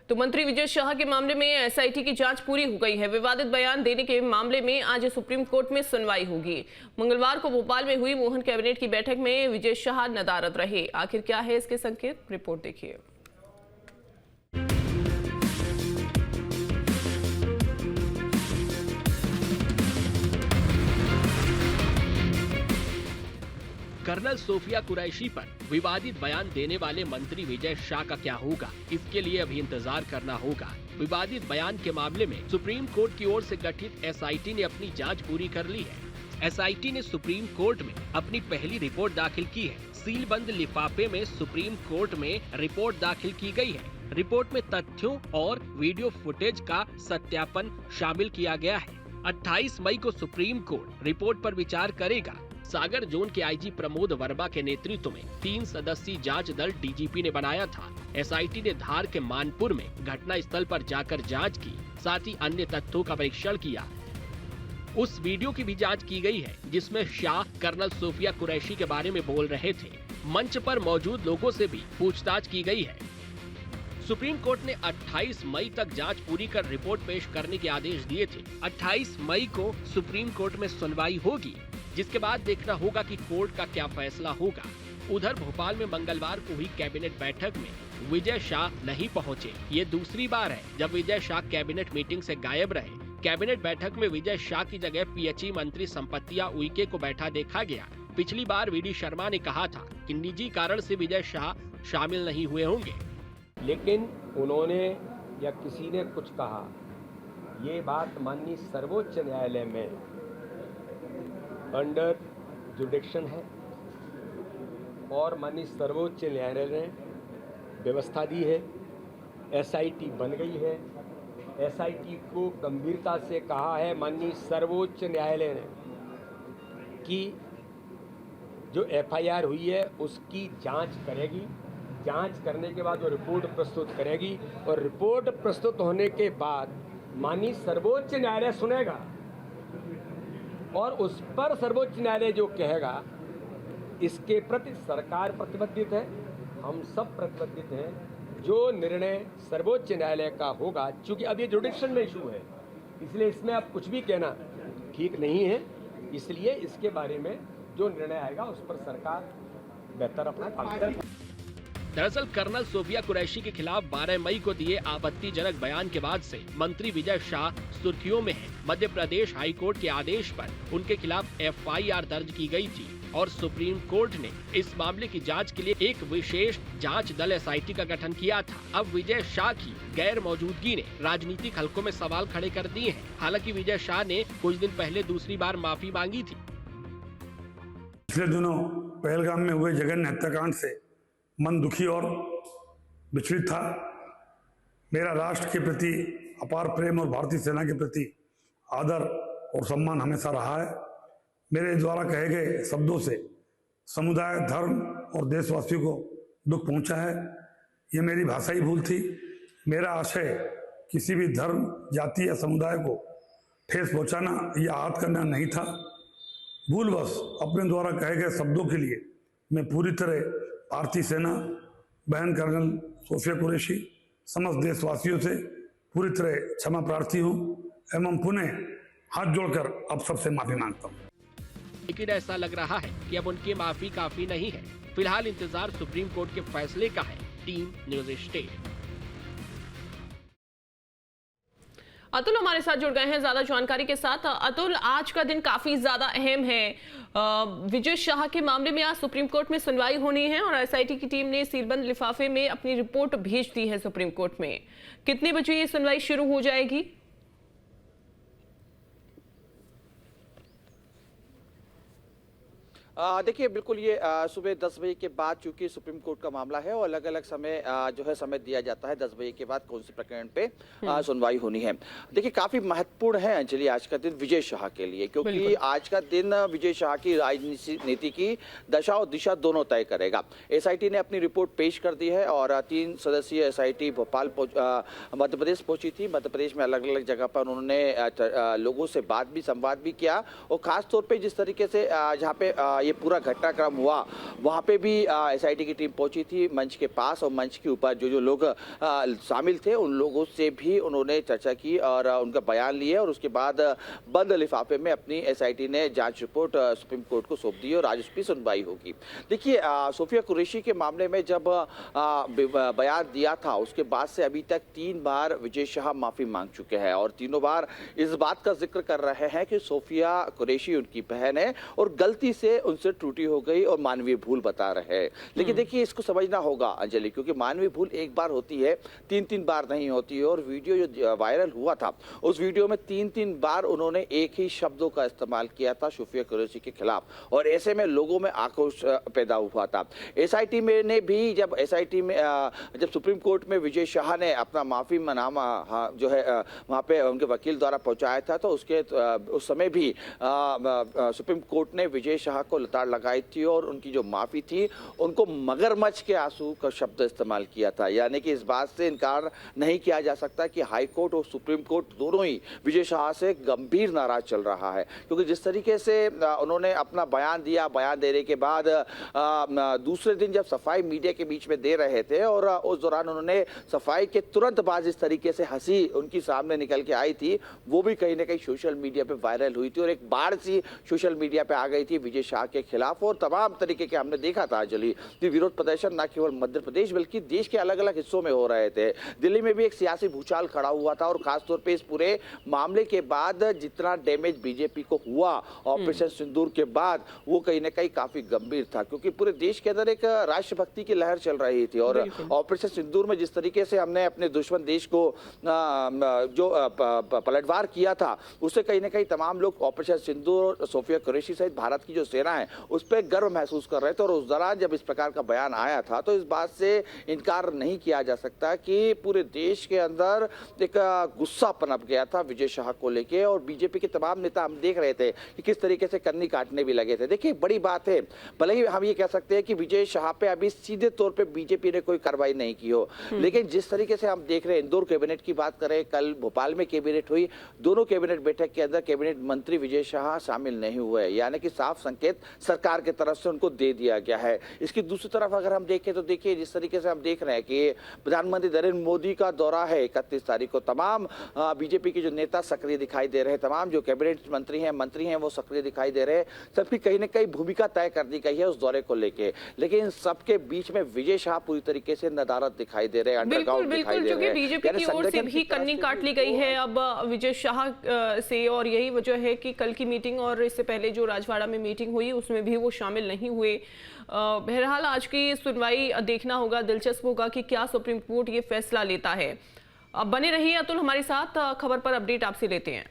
तो मंत्री विजय शाह के मामले में एसआईटी की जांच पूरी हो गई है। विवादित बयान देने के मामले में आज सुप्रीम कोर्ट में सुनवाई होगी। मंगलवार को भोपाल में हुई मोहन कैबिनेट की बैठक में विजय शाह नदारद रहे। आखिर क्या है इसके संकेत, रिपोर्ट देखिए। कर्नल सोफिया कुरैशी पर विवादित बयान देने वाले मंत्री विजय शाह का क्या होगा, इसके लिए अभी इंतजार करना होगा। विवादित बयान के मामले में सुप्रीम कोर्ट की ओर से गठित एसआईटी ने अपनी जांच पूरी कर ली है। एसआईटी ने सुप्रीम कोर्ट में अपनी पहली रिपोर्ट दाखिल की है। सीलबंद लिफाफे में सुप्रीम कोर्ट में रिपोर्ट दाखिल की गई है। रिपोर्ट में तथ्यों और वीडियो फुटेज का सत्यापन शामिल किया गया है। 28 मई को सुप्रीम कोर्ट रिपोर्ट पर विचार करेगा। सागर जोन के आईजी प्रमोद वर्मा के नेतृत्व में 3 सदस्यीय जांच दल डीजीपी ने बनाया था। एसआईटी ने धार के मानपुर में घटना स्थल पर जाकर जांच की, साथ ही अन्य तथ्यों का परीक्षण किया। उस वीडियो की भी जांच की गई है जिसमें शाह कर्नल सोफिया कुरैशी के बारे में बोल रहे थे। मंच पर मौजूद लोगों से भी पूछताछ की गई है। सुप्रीम कोर्ट ने 28 मई तक जांच पूरी कर रिपोर्ट पेश करने के आदेश दिए थे। 28 मई को सुप्रीम कोर्ट में सुनवाई होगी, जिसके बाद देखना होगा कि कोर्ट का क्या फैसला होगा। उधर भोपाल में मंगलवार को हुई कैबिनेट बैठक में विजय शाह नहीं पहुंचे। ये दूसरी बार है जब विजय शाह कैबिनेट मीटिंग से गायब रहे। कैबिनेट बैठक में विजय शाह की जगह पीएचई मंत्री संपत्तिया उइके को बैठा देखा गया। पिछली बार वीडी शर्मा ने कहा था कि निजी कारण से विजय शाह शामिल नहीं हुए होंगे, लेकिन उन्होंने या किसी ने कुछ कहा, ये बात माननीय सर्वोच्च न्यायालय में अंडर जुडिक्शन है और माननीय सर्वोच्च न्यायालय ने व्यवस्था दी है। एसआईटी बन गई है। एसआईटी को गंभीरता से कहा है माननीय सर्वोच्च न्यायालय ने कि जो एफआईआर हुई है उसकी जांच करेगी। जांच करने के बाद वो रिपोर्ट प्रस्तुत करेगी और रिपोर्ट प्रस्तुत होने के बाद माननीय सर्वोच्च न्यायालय सुनेगा और उस पर सर्वोच्च न्यायालय जो कहेगा इसके प्रति सरकार प्रतिबद्ध है, हम सब प्रतिबद्ध हैं। जो निर्णय सर्वोच्च न्यायालय का होगा, चूंकि अब ये जुडिक्शन में इशू है इसलिए इसमें अब कुछ भी कहना ठीक नहीं है, इसलिए इसके बारे में जो निर्णय आएगा उस पर सरकार बेहतर अपना काम करेगी। दरअसल कर्नल सोफिया कुरैशी के खिलाफ 12 मई को दिए आपत्तिजनक बयान के बाद से मंत्री विजय शाह सुर्खियों में है। मध्य प्रदेश हाई कोर्ट के आदेश पर उनके खिलाफ एफआईआर दर्ज की गई थी और सुप्रीम कोर्ट ने इस मामले की जांच के लिए एक विशेष जांच दल एसआईटी का गठन किया था। अब विजय शाह की गैर मौजूदगी ने राजनीतिक हलकों में सवाल खड़े कर दिए हैं। हालांकि विजय शाह ने कुछ दिन पहले दूसरी बार माफी मांगी थी। पिछले दिनों पहलगाम में हुए जघन्य हत्याकांड से मन दुखी और विचलित था। मेरा राष्ट्र के प्रति अपार प्रेम और भारतीय सेना के प्रति आदर और सम्मान हमेशा रहा है। मेरे द्वारा कहे गए शब्दों से समुदाय, धर्म और देशवासियों को दुख पहुंचा है। ये मेरी भाषाई भूल थी। मेरा आशय किसी भी धर्म, जाति या समुदाय को ठेस पहुंचाना या आहत करना नहीं था। भूलवश अपने द्वारा कहे गए शब्दों के लिए मैं पूरी तरह भारतीय सेना, बहन कर्नल सोफिया कुरैशी, समस्त देशवासियों से पूरी तरह क्षमा प्रार्थी हूँ एवं पुनः हाथ जोड़कर अब सबसे माफी मांगता हूँ। लेकिन ऐसा लग रहा है कि अब उनकी माफी काफी नहीं है। फिलहाल इंतजार सुप्रीम कोर्ट के फैसले का है। Team news state. अतुल हमारे साथ जुड़ गए हैं ज्यादा जानकारी के साथ। अतुल, आज का दिन काफी ज्यादा अहम है। विजय शाह के मामले में आज सुप्रीम कोर्ट में सुनवाई होनी है और एसआईटी की टीम ने सीलबंद लिफाफे में अपनी रिपोर्ट भेज दी है सुप्रीम कोर्ट में। कितने बजे ये सुनवाई शुरू हो जाएगी? देखिए, बिल्कुल ये सुबह 10 बजे के बाद चूंकि सुप्रीम कोर्ट का मामला है और अलग अलग समय जो है समय दिया जाता है 10 बजे के बाद कौन से प्रकरण पे सुनवाई होनी है। देखिए, काफी महत्वपूर्ण है अंजलि आज का दिन विजय शाह के लिए, क्योंकि आज का दिन विजय शाह की राजनीति की दशा और दिशा दोनों तय करेगा। एसआईटी ने अपनी रिपोर्ट पेश कर दी है और 3 सदस्यीय एसआईटी भोपाल मध्य प्रदेश पहुंची थी। मध्य प्रदेश में अलग अलग जगह पर उन्होंने लोगों से संवाद भी किया और खास तौर पर जिस तरीके से जहाँ पे ये पूरा घटनाक्रम हुआ वहाँ पे भी एसआईटी की टीम पहुंची थी मंच के पास, और मंच के ऊपर जो लोग शामिल थे उन लोगों से भी उन्होंने चर्चा की और उनका बयान लिए, और उसके बाद बंद लिफाफे में अपनी एसआईटी ने जांच रिपोर्ट सुप्रीम कोर्ट को सौंप दी और आज उस पर सुनवाई होगी। देखिए, सोफिया कुरैशी के मामले में जब बयान दिया था उसके बाद से अभी तक 3 बार विजय शाह माफी मांग चुके हैं, और तीनों बार इस बात का जिक्र कर रहे हैं कि सोफिया कुरैशी उनकी बहन है और गलती से उनसे त्रुटि हो गई और मानवीय भूल बता रहे हैं। लेकिन देखिए, इसको समझना होगा अंजलि, क्योंकि मानवीय भूल एक बार होती है, 3 बार नहीं होती है। और वीडियो जो वायरल हुआ था उस वीडियो में 3 बार उन्होंने एक ही शब्दों का इस्तेमाल किया था सोफिया कुरैशी के खिलाफ, और ऐसे में लोगों में आक्रोश पैदा हुआ था। एसआईटी में ने भी जब जब सुप्रीम कोर्ट में विजय शाह ने अपना माफीनामा जो है वहाँ पे उनके वकील द्वारा पहुंचाया था, तो उस समय भी सुप्रीम कोर्ट ने विजय शाह को लताड़ लगाई थी और उनकी जो माफी थी उनको मगरमच्छ के आंसू का शब्द इस्तेमाल किया था। यानी कि इस बात से इनकार नहीं किया जा सकता कि हाई कोर्ट और सुप्रीम कोर्ट दोनों ही विजय शाह से गंभीर नाराज चल रहा है, क्योंकि जिस तरीके से उन्होंने अपना बयान दिया, बयान देने के बाद दूसरे दिन जब सफाई मीडिया के बीच में दे रहे थे और उस दौरान उन्होंने सफाई के तुरंत बाद जिस तरीके से हंसी उनकी सामने निकल के आई थी, वो भी कहीं ना कहीं सोशल मीडिया पे वायरल हुई थी और एक बाढ़ सी सोशल मीडिया पे आ गई थी विजय शाह के खिलाफ। और तमाम तरीके के हमने देखा था अंजलि कि विरोध प्रदर्शन न केवल मध्य प्रदेश बल्कि देश के अलग अलग हिस्सों में हो रहे थे। दिल्ली में भी एक सियासी भूचाल खड़ा हुआ था, और खासतौर पर इस पूरे मामले के बाद जितना डैमेज बीजेपी को हुआ ऑपरेशन सिंदूर के बाद, वो कहीं ना कहीं काफी गंभीर था, क्योंकि पूरे देश के अंदर एक राष्ट्रभक्ति की लहर चल रही थी। और ऑपरेशन सिंदूर में जिस तरीके से हमने अपने दुश्मन देश को जो पलटवार किया था, उससे कहीं ना कहीं तमाम लोग ऑपरेशन सिंदूर, सोफिया कुरैशी सहित भारत की जो सेना है उस पर गर्व महसूस कर रहे थे। और उस दौरान जब इस प्रकार का बयान आया था तो इस बात से इनकार नहीं किया जा सकता कि पूरे देश के अंदर एक गुस्सा पनप गया था विजय शाह को लेके, और बीजेपी के तमाम नेता हम देख रहे थे कि किस तरीके से कन्नी काटने भी लगे थे। देखिए, बड़ी बात है, भले ही हम ये कह सकते हैं कि विजय शाह पे अभी सीधे तौर पे बीजेपी ने कोई कार्रवाई नहीं की हो, लेकिन जिस तरीके से हम देख रहे हैं, इंदौर कैबिनेट की बात करें, कल भोपाल में कैबिनेट हुई, दोनों कैबिनेट बैठक के अंदर कैबिनेट मंत्री विजय शाह शामिल नहीं हुए, यानी कि साफ संकेत सरकार की तरफ से उनको दे दिया गया है। इसकी दूसरी तरफ अगर हम देखें तो देखिए, जिस तरीके से हम देख रहे हैं कि प्रधानमंत्री नरेंद्र मोदी का दौरा है 31 तारीख को, तमाम बीजेपी के जो नेता सक्रिय दिखाई दे रहे हैं, तमाम जो कैबिनेट मंत्री हैं वो सक्रिय दिखाई दे रहे हैं, सबकी कहीं ना कहीं भूमिका तय कर दी गई है उस दौरे को लेके। लेकिन सबके बीच में विजय शाह पूरी तरीके से नदारद दिखाई दे रहे हैं, अंडरग्राउंड दिखाई दे रहे हैं। बीजेपी की ओर से भी कन्नी काट ली गई है अब विजय शाह से, और यही वजह है कि कल की मीटिंग और इससे पहले जो राजवाड़ा में मीटिंग हुई उसमें भी वो शामिल नहीं हुए। बहरहाल आज की सुनवाई देखना होगा, दिलचस्प होगा कि क्या सुप्रीम कोर्ट ये फैसला लेता है। अब बने रहिए अतुल हमारे साथ, खबर पर अपडेट आपसे लेते हैं।